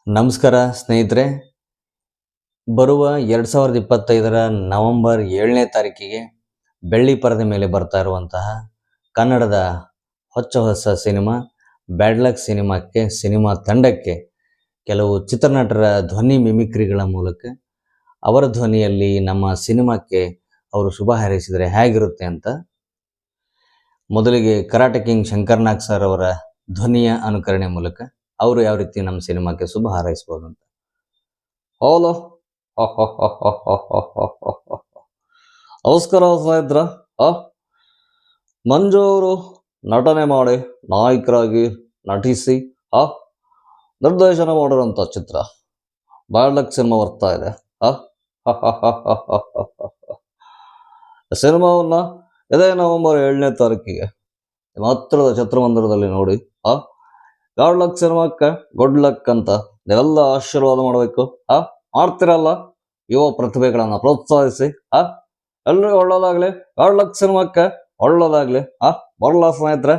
ನಮಸ್ಕಾರ ಸ್ನೇಹಿತರೆ. ಬರುವ 2025 ನವೆಂಬರ್ 7ನೇ ತಾರೀಕಿಗೆ ಬೆಳ್ಳಿ ಪರದೆ ಮೇಲೆ ಬರ್ತಾ ಇರುವಂತಹ ಕನ್ನಡದ ಹೊಸ ಸಿನಿಮಾ ಬ್ಯಾಡ್ ಲಕ್ ಸಿನಿಮಾ ತಂಡಕ್ಕೆ ಕೆಲವು ಚಿತ್ರನಟರ ಧ್ವನಿ ಮಿಮಿಕ್ರಿಗಳ ಮೂಲಕ ಅವರ ಧ್ವನಿಯಲ್ಲಿ ನಮ್ಮ ಸಿನಿಮಾಕ್ಕೆ ಅವರು ಶುಭ ಹಾರೈಸಿದರೆ ಹೇಗಿರುತ್ತೆ ಅಂತ ಮೊದಲಿಗೆ ಕರಾಟೆ ಕಿಂಗ್ ಶಂಕರ್ ನಾಗ್ ಸರ್ ಅವರ ಧ್ವನಿಯ ಅನುಕರಣೆ ಮೂಲಕ ಅವರು ಯಾವ ರೀತಿ ನಮ್ಮ ಸಿನಿಮಾಕ್ಕೆ ಶುಭ ಹಾರೈಸ್ಬೋದು ಅಂತ. ಹಲೋ, ನಮಸ್ಕಾರ ಸ್ನೇಹಿತರ. ಮಂಜು ಅವರು ನಟನೆ ಮಾಡಿ ನಾಯಕರಾಗಿ ನಟಿಸಿ ನಿರ್ದೇಶನ ಮಾಡಿರೋಂಥ ಚಿತ್ರ ಬ್ಯಾಡ್ ಲಕ್ ಸಿನಿಮಾ ಬರ್ತಾ ಇದೆ. ಸಿನಿಮಾವನ್ನ ಇದೇ ನವೆಂಬರ್ 7ನೇ ತಾರೀಕಿಗೆ ನಿಮ್ಮ ಹತ್ತಿರದ ಚಿತ್ರಮಂದಿರದಲ್ಲಿ ನೋಡಿ. ಬ್ಯಾಡ್ ಲಕ್ ಸಿನಿಮಾಕ್ಕೆ ಗುಡ್ ಲಕ್ ಅಂತ ನೀವೆಲ್ಲ ಆಶೀರ್ವಾದ ಮಾಡಬೇಕು. ಮಾಡ್ತಿರಲ್ಲ, ಯುವ ಪ್ರತಿಭೆಗಳನ್ನ ಪ್ರೋತ್ಸಾಹಿಸಿ. ಎಲ್ರಿಗೂ ಒಳ್ಳೇದಾಗ್ಲಿ, ಬ್ಯಾಡ್ ಲಕ್ ಸಿನಿಮಾಕ್ಕೆ ಒಳ್ಳೇದಾಗ್ಲಿ. ಬರಲ್ಲ ಸ್ನೇಹಿತರೆ.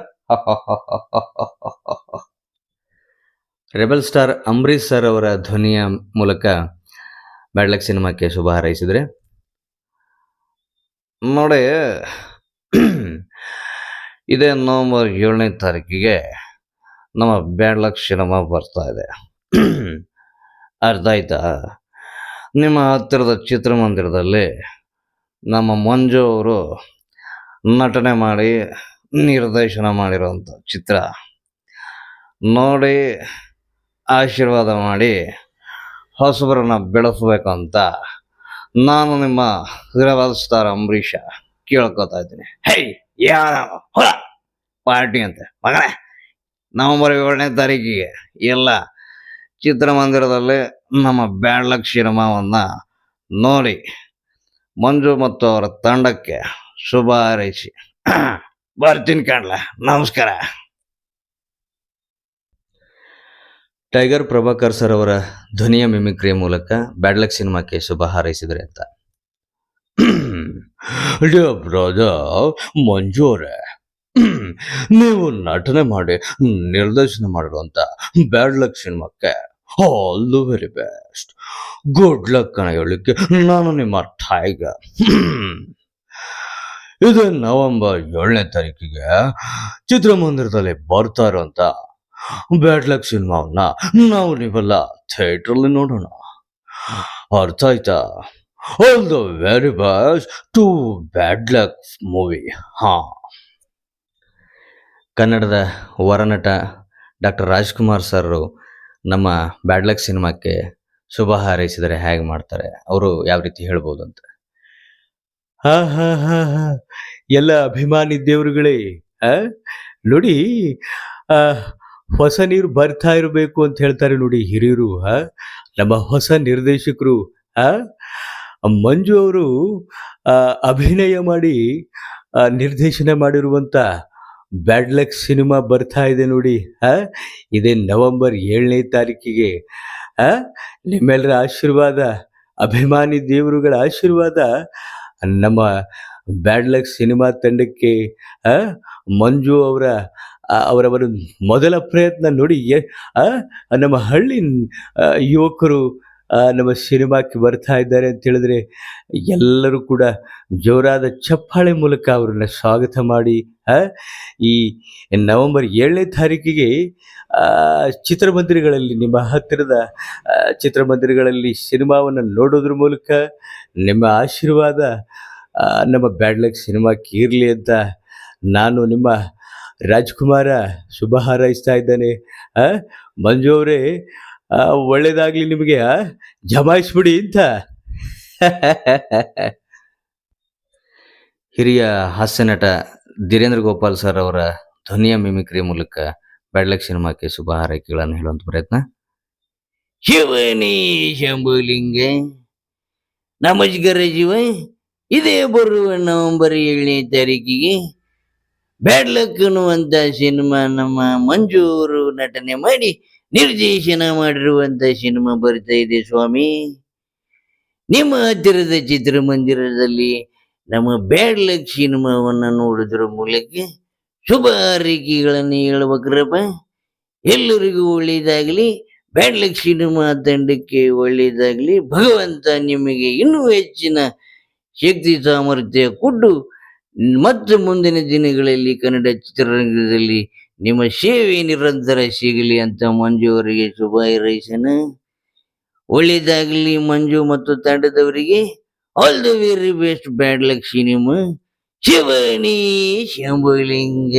ರೆಬೆಲ್ ಸ್ಟಾರ್ ಅಂಬರೀಶ್ ಸರ್ ಅವರ ಧ್ವನಿಯ ಮೂಲಕ ಬ್ಯಾಡ್ ಲಕ್ ಸಿನಿಮಾಕ್ಕೆ ಶುಭ ಹಾರೈಸಿದ್ರೆ ನೋಡಿ. ಇದೇ ನವೆಂಬರ್ 7ನೇ ತಾರೀಕಿಗೆ ನಮ್ಮ ಬ್ಯಾಡ್ ಲಕ್ ಸಿನಿಮಾ ಬರ್ತಾ ಇದೆ. ಅರ್ಥ ಆಯ್ತಾ? ನಿಮ್ಮ ಹತ್ತಿರದ ಚಿತ್ರಮಂದಿರದಲ್ಲಿ ನಮ್ಮ ಮಂಜು ಅವರು ನಟನೆ ಮಾಡಿ ನಿರ್ದೇಶನ ಮಾಡಿರೋಂಥ ಚಿತ್ರ ನೋಡಿ ಆಶೀರ್ವಾದ ಮಾಡಿ ಹೊಸಬರನ್ನ ಬೆಳೆಸಬೇಕಂತ ನಾನು ನಿಮ್ಮ ರೆಬೆಲ್ ಸ್ಟಾರ್ ಅಂಬರೀಷ ಕೇಳ್ಕೊತಾ ಇದ್ದೀನಿ. ಯಾವ ಪಾರ್ಟಿ ಅಂತ ಮಗನೇ, ನವೆಂಬರ್ 7ನೇ ತಾರೀಕಿಗೆ ಎಲ್ಲ ಚಿತ್ರಮಂದಿರದಲ್ಲಿ ನಮ್ಮ ಬ್ಯಾಡ್ ಲಕ್ ಸಿನಿಮಾವನ್ನ ನೋಡಿ ಮಂಜು ಮತ್ತು ಅವರ ತಂಡಕ್ಕೆ ಶುಭ ಹಾರೈಸಿ. ಬರ್ತೀನಿ ಕಾಣ್ಲ. ನಮಸ್ಕಾರ. ಟೈಗರ್ ಪ್ರಭಾಕರ್ ಸರ್ ಅವರ ಧ್ವನಿಯ ಮಿಮಿಕ್ರಿಯ ಮೂಲಕ ಬ್ಯಾಡ್ ಲಕ್ ಸಿನಿಮಾಕ್ಕೆ ಶುಭ ಹಾರೈಸಿದರೆ ಅಂತ. ಮಂಜು ಅವರೇ, ನೀವು ನಟನೆ ಮಾಡಿ ನಿರ್ದೇಶನ ಮಾಡಿರುವಂತ ಬ್ಯಾಡ್ ಲಕ್ ಸಿನಿಮಾಕ್ಕೆ all the very best, good luck ಅನ್ನ ಹೇಳಲಿಕ್ಕೆ ನಾನು ನಿಮ್ಮ ಟೈಗರ್. ಇದು ನವೆಂಬರ್ 7ನೇ ತಾರೀಕಿಗೆ ಚಿತ್ರಮಂದಿರದಲ್ಲಿ ಬರ್ತಾ ಇರುವಂತ ಬ್ಯಾಡ್ ಲಕ್ ಸಿನಿಮಾವನ್ನ ನಾವು ನೀವೆಲ್ಲ ಥಿಯೇಟ್ರಲ್ಲಿ ನೋಡೋಣ. ಅರ್ಥ ಆಯ್ತಾ? All the very best to bad luck movie. ಕನ್ನಡದ ವರನಟ ಡಾಕ್ಟರ್ ರಾಜ್ಕುಮಾರ್ ಸರ್ ನಮ್ಮ ಬ್ಯಾಡ್ ಲಕ್ ಸಿನಿಮಾಕ್ಕೆ ಶುಭ ಹಾರೈಸಿದರೆ ಹೇಗೆ ಮಾಡ್ತಾರೆ, ಅವರು ಯಾವ ರೀತಿ ಹೇಳ್ಬೋದು ಅಂತ. ಎಲ್ಲ ಅಭಿಮಾನಿ ದೇವರುಗಳೇ, ನೋಡಿ, ಹೊಸ ನೀರು ಬರ್ತಾ ಇರಬೇಕು ಅಂತ ಹೇಳ್ತಾರೆ ನೋಡಿ ಹಿರಿಯರು. ನಮ್ಮ ಹೊಸ ನಿರ್ದೇಶಕರು ಮಂಜು ಅವರು ಅಭಿನಯ ಮಾಡಿ ನಿರ್ದೇಶನ ಮಾಡಿರುವಂತ ಬ್ಯಾಡ್ ಲಕ್ ಸಿನಿಮಾ ಬರ್ತಾ ಇದೆ ನೋಡಿ. ಇದೇ ನವೆಂಬರ್ 7ನೇ ತಾರೀಕಿಗೆ ನಿಮ್ಮೆಲ್ಲರ ಆಶೀರ್ವಾದ, ಅಭಿಮಾನಿ ದೇವರುಗಳ ಆಶೀರ್ವಾದ ನಮ್ಮ ಬ್ಯಾಡ್ ಲಕ್ ಸಿನಿಮಾ ತಂಡಕ್ಕೆ, ಮಂಜು ಅವರ ಮೊದಲ ಪ್ರಯತ್ನ ನೋಡಿ. ನಮ್ಮ ಹಳ್ಳಿ ಯುವಕರು ನಮ್ಮ ಸಿನಿಮಾಕ್ಕೆ ಬರ್ತಾ ಇದ್ದಾರೆ ಅಂತ ಹೇಳಿದ್ರೆ ಎಲ್ಲರೂ ಕೂಡ ಜೋರಾದ ಚಪ್ಪಾಳೆ ಮೂಲಕ ಅವ್ರನ್ನ ಸ್ವಾಗತ ಮಾಡಿ ಈ ನವೆಂಬರ್ 7ನೇ ತಾರೀಕಿಗೆ ಚಿತ್ರಮಂದಿರಗಳಲ್ಲಿ, ನಿಮ್ಮ ಹತ್ತಿರದ ಚಿತ್ರಮಂದಿರಗಳಲ್ಲಿ ಸಿನಿಮಾವನ್ನು ನೋಡೋದ್ರ ಮೂಲಕ ನಿಮ್ಮ ಆಶೀರ್ವಾದ ನಮ್ಮ ಬ್ಯಾಡ್ ಲಕ್ ಸಿನಿಮಾಕ್ಕೆ ಇರಲಿ ಅಂತ ನಾನು ನಿಮ್ಮ ರಾಜ್ಕುಮಾರ ಶುಭ ಹಾರೈಸ್ತಾ ಇದ್ದೇನೆ. ಮಂಜು ಅವರೇ, ಒಳ್ಳೇದಾಗ್ಲಿ ನಿಮಗೆ, ಜಮಾಯಿಸ್ಬಿಡಿ ಅಂತ. ಹಿರಿಯ ಹಾಸ್ಯ ನಟ ಧೀರೇಂದ್ರ ಗೋಪಾಲ್ ಸರ್ ಅವರ ಧ್ವನಿಯ ಮಿಮಿಕ್ರಿ ಮೂಲಕ ಬ್ಯಾಡ್ ಲಕ್ ಸಿನಿಮಾಕ್ಕೆ ಶುಭ ಹಾರೈಕೆಗಳನ್ನು ಹೇಳುವಂತ ಪ್ರಯತ್ನ. ಶಿವನೇ ಶಂಭುಲಿಂಗ, ನಮಸ್ಕಾರ ಶಿವ. ಇದೇ ಬರುವ ನವೆಂಬರ್ 7ನೇ ತಾರೀಕಿಗೆ ಬ್ಯಾಡ್ ಲಕ್ ಅನ್ನುವಂತ ಸಿನಿಮಾ ನಮ್ಮ ಮಂಜು ಅವರು ನಟನೆ ಮಾಡಿ ನಿರ್ದೇಶನ ಮಾಡಿರುವಂತ ಸಿನಿಮಾ ಬರ್ತಾ ಇದೆ ಸ್ವಾಮಿ. ನಿಮ್ಮ ಹತ್ತಿರದ ಚಿತ್ರಮಂದಿರದಲ್ಲಿ ನಮ್ಮ ಬ್ಯಾಡ್ ಲಕ್ ಸಿನಿಮಾವನ್ನ ನೋಡೋದ್ರ ಮೂಲಕ ಶುಭ ಹಾರೈಕೆಗಳನ್ನು ಹೇಳ್ಬೇಕ್ರಪ್ಪ. ಎಲ್ಲರಿಗೂ ಒಳ್ಳೆಯದಾಗಲಿ. ಬ್ಯಾಡ್ ಲಕ್ ಸಿನಿಮಾ ತಂಡಕ್ಕೆ ಒಳ್ಳೆಯದಾಗಲಿ. ಭಗವಂತ ನಿಮಗೆ ಇನ್ನೂ ಹೆಚ್ಚಿನ ಶಕ್ತಿ ಸಾಮರ್ಥ್ಯ ಕೊಟ್ಟು ಮತ್ತು ಮುಂದಿನ ದಿನಗಳಲ್ಲಿ ಕನ್ನಡ ಚಿತ್ರರಂಗದಲ್ಲಿ ನಿಮ್ಮ ಸೇವೆ ನಿರಂತರ ಸಿಗಲಿ ಅಂತ ಮಂಜು ಅವರಿಗೆ ಶುಭ ಹಾರೈಸೋಣ. ಒಳ್ಳೆಯದಾಗಲಿ ಮಂಜು ಮತ್ತು ತಂಡದವರಿಗೆ. All the very best. Bad luck cinema. Shivani Shambhulinga.